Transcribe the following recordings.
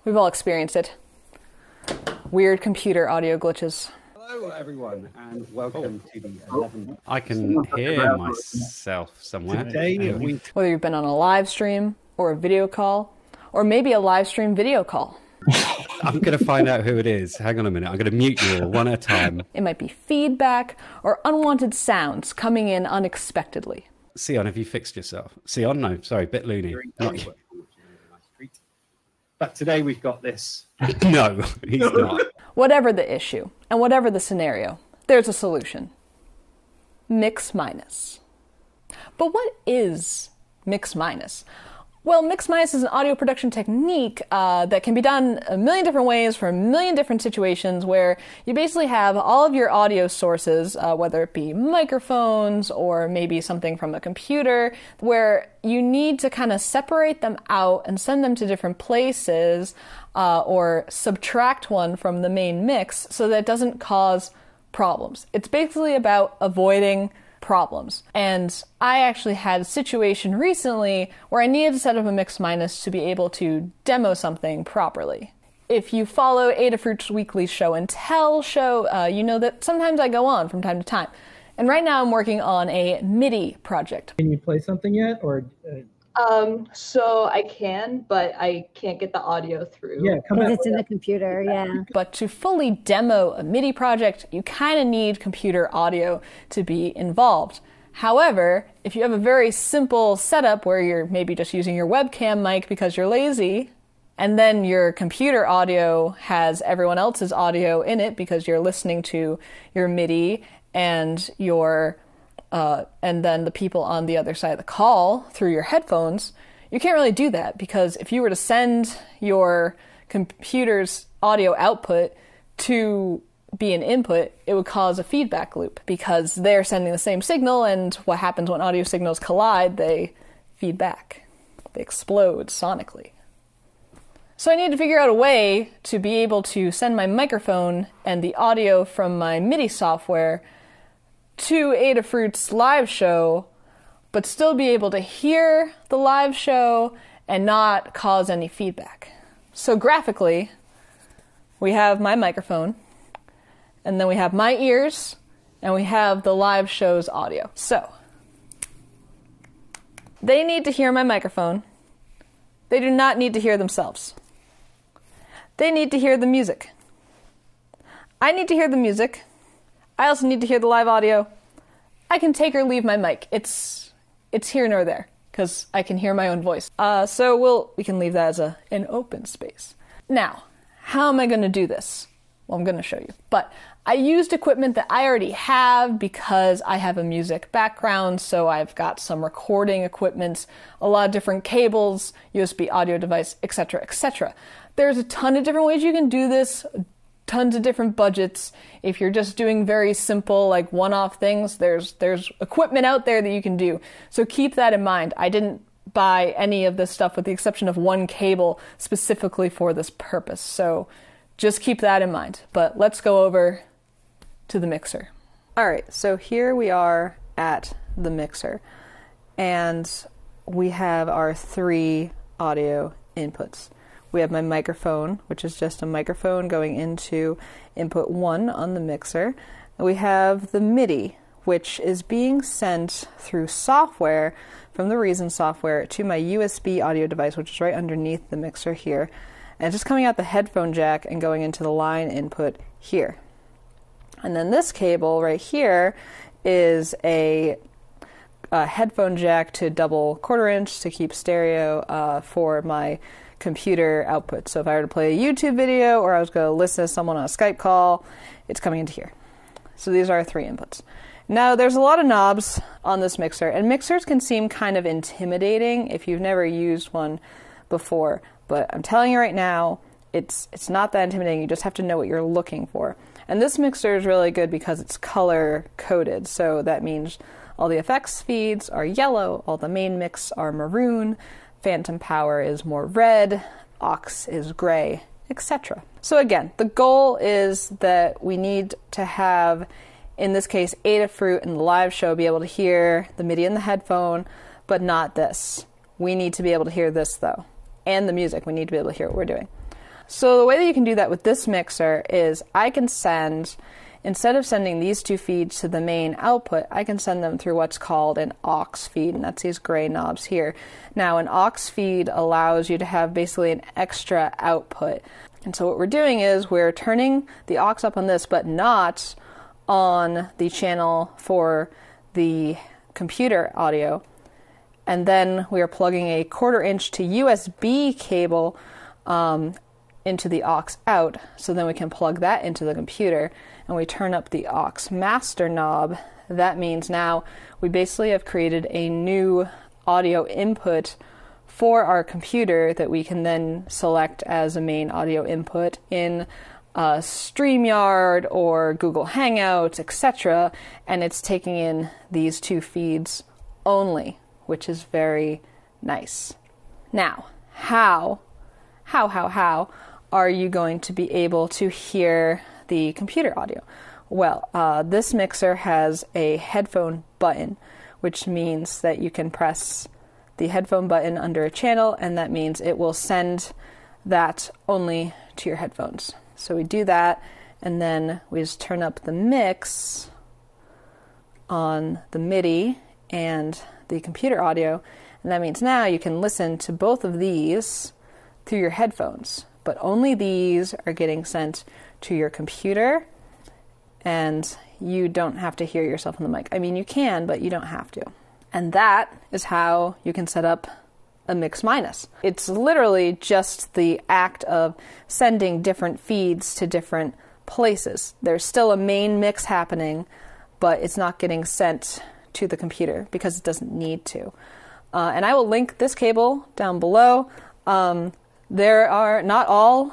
We've all experienced it. Weird computer audio glitches. Hello everyone and welcome to the 11th. I can hear myself somewhere. Whether you've been on a live stream or a video call, or maybe a live stream video call. I'm going to find out who it is. Hang on a minute. I'm going to mute you all one at a time. It might be feedback or unwanted sounds coming in unexpectedly. Sion, have you fixed yourself? Sion? No, sorry, bit loony. But today we've got this. No, he's not. Whatever the issue and whatever the scenario, there's a solution. Mix minus. But what is mix minus? Well, mix minus is an audio production technique that can be done a million different ways for a million different situations where you basically have all of your audio sources, whether it be microphones or maybe something from a computer, where you need to kind of separate them out and send them to different places or subtract one from the main mix so that it doesn't cause problems. It's basically about avoiding problems. And I actually had a situation recently where I needed to set up a mix minus to be able to demo something properly. If you follow Adafruit's weekly show and tell show, you know that sometimes I go on from time to time. And right now I'm working on a MIDI project. Can you play something yet, or? So I can, but I can't get the audio through. Yeah, because it's in the computer, yeah. But to fully demo a MIDI project, you kind of need computer audio to be involved. However, if you have a very simple setup where you're maybe just using your webcam mic because you're lazy, and then your computer audio has everyone else's audio in it because you're listening to your MIDI and your and then the people on the other side of the call through your headphones, you can't really do that because if you were to send your computer's audio output to be an input, it would cause a feedback loop because they're sending the same signal, and what happens when audio signals collide, they feed back. They explode sonically. So I need to figure out a way to be able to send my microphone and the audio from my MIDI software to Adafruit's live show, but still be able to hear the live show and not cause any feedback. So graphically, we have my microphone, and then we have my ears, and we have the live show's audio. So, they need to hear my microphone. They do not need to hear themselves. They need to hear the music. I need to hear the music. I also need to hear the live audio. I can take or leave my mic. It's here nor there, because I can hear my own voice. So we can leave that as an open space. Now, how am I going to do this? Well, I'm going to show you. But I used equipment that I already have because I have a music background, so I've got some recording equipment, a lot of different cables, USB audio device, etc., etc. There's a ton of different ways you can do this, tons of different budgets. If you're just doing very simple, like one-off things, there's equipment out there that you can do. So keep that in mind. I didn't buy any of this stuff with the exception of one cable specifically for this purpose. So just keep that in mind. But let's go over to the mixer. All right, so here we are at the mixer. And we have our 3 audio inputs. We have my microphone, which is just a microphone going into input 1 on the mixer. And we have the MIDI, which is being sent through software from the Reason software to my USB audio device, which is right underneath the mixer here. And it's just coming out the headphone jack and going into the line input here. And then this cable right here is a headphone jack to double 1/4 inch to keep stereo for my computer output. So if I were to play a YouTube video or I was going to listen to someone on a Skype call, it's coming into here. So these are our 3 inputs. Now there's a lot of knobs on this mixer, and mixers can seem kind of intimidating if you've never used one before, but I'm telling you right now, it's not that intimidating. You just have to know what you're looking for. And this mixer is really good because it's color coded, so that means all the effects feeds are yellow, all the main mix are maroon, phantom power is more red, aux is gray, etc. So again, the goal is that we need to have, in this case, Adafruit and the live show be able to hear the MIDI in the headphone, but not this. We need to be able to hear this though. And the music, we need to be able to hear what we're doing. So the way that you can do that with this mixer is I can send, instead of sending these two feeds to the main output, I can send them through what's called an aux feed, and that's these gray knobs here. Now, an aux feed allows you to have basically an extra output. And so what we're doing is we're turning the aux up on this, but not on the channel for the computer audio. And then we are plugging a 1/4 inch to USB cable into the aux out, so then we can plug that into the computer, and we turn up the aux master knob. That means now we basically have created a new audio input for our computer that we can then select as a main audio input in StreamYard or Google Hangouts, etc. And it's taking in these two feeds only, which is very nice. Now, how are you going to be able to hear the computer audio? Well, this mixer has a headphone button, which means that you can press the headphone button under a channel, and that means it will send that only to your headphones. So we do that, and then we just turn up the mix on the MIDI and the computer audio, and that means now you can listen to both of these through your headphones, but only these are getting sent to your computer, and you don't have to hear yourself on the mic. I mean, you can, but you don't have to. And that is how you can set up a mix minus. It's literally just the act of sending different feeds to different places. There's still a main mix happening, but it's not getting sent to the computer because it doesn't need to. And I will link this cable down below. There are not all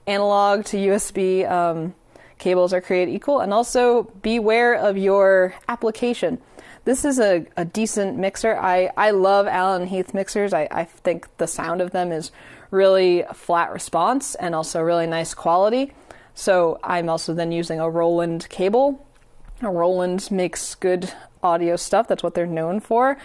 analog to USB cables are created equal, and also beware of your application. This is a decent mixer. I love Allen Heath mixers. I think the sound of them is really flat response and also really nice quality. So I'm also then using a Roland cable. Roland makes good audio stuff. That's what they're known for.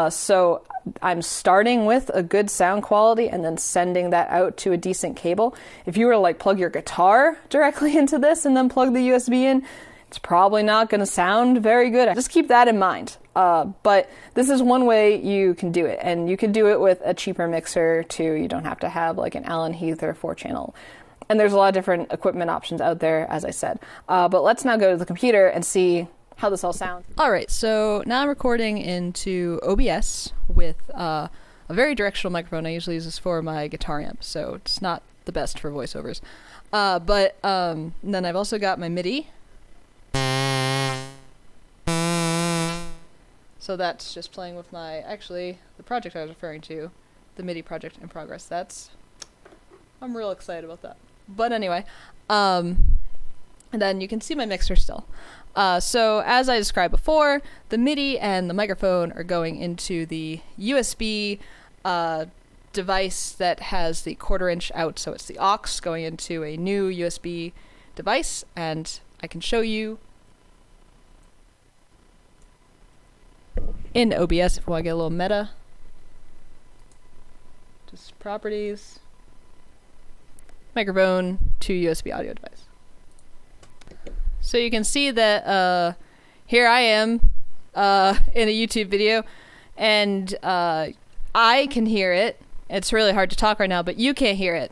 So I'm starting with a good sound quality and then sending that out to a decent cable. If you were to like plug your guitar directly into this and then plug the USB in, it's probably not going to sound very good. Just keep that in mind. But this is one way you can do it, and you can do it with a cheaper mixer too. You don't have to have like an Allen Heath or 4-channel. And there's a lot of different equipment options out there, as I said. But let's now go to the computer and see how this all sounds. All right, so now I'm recording into OBS with a very directional microphone. I usually use this for my guitar amp, so it's not the best for voiceovers. But then I've also got my MIDI. So that's just playing with my, actually, the project I was referring to, the MIDI project in progress. I'm real excited about that. But anyway, and then you can see my mixer still. So as I described before, the MIDI and the microphone are going into the USB device that has the 1/4 inch out. So it's the aux going into a new USB device, and I can show you in OBS if we want to get a little meta. Just properties, microphone to USB audio device. So you can see that here I am in a YouTube video, and I can hear it. It's really hard to talk right now, but you can't hear it.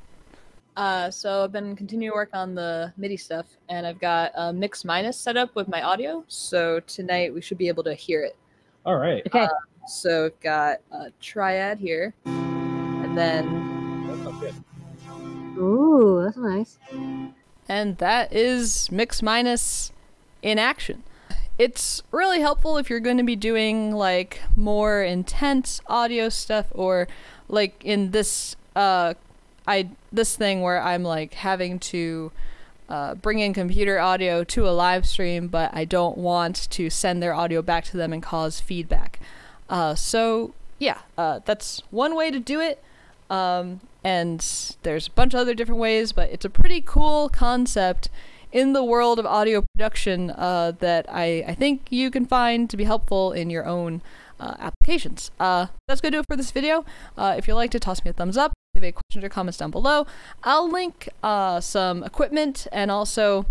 So I've been continuing to work on the MIDI stuff, and I've got a mix minus set up with my audio, so tonight we should be able to hear it. All right. Okay. So we've got a triad here, and then... Ooh, that's nice. And that is mix minus in action. It's really helpful if you're going to be doing like more intense audio stuff, or like in this this thing where I'm like having to bring in computer audio to a live stream, but I don't want to send their audio back to them and cause feedback. So yeah, that's one way to do it. And there's a bunch of other different ways, but it's a pretty cool concept in the world of audio production that I think you can find to be helpful in your own applications. That's going to do it for this video. If you liked it, toss me a thumbs up. leave any questions or comments down below. I'll link some equipment and also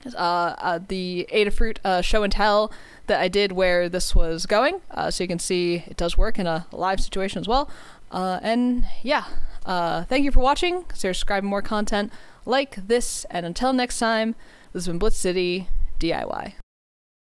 the Adafruit show and tell that I did where this was going, so you can see it does work in a live situation as well. And yeah, thank you for watching. Consider subscribing more content like this, and until next time, this has been Blitz City DIY.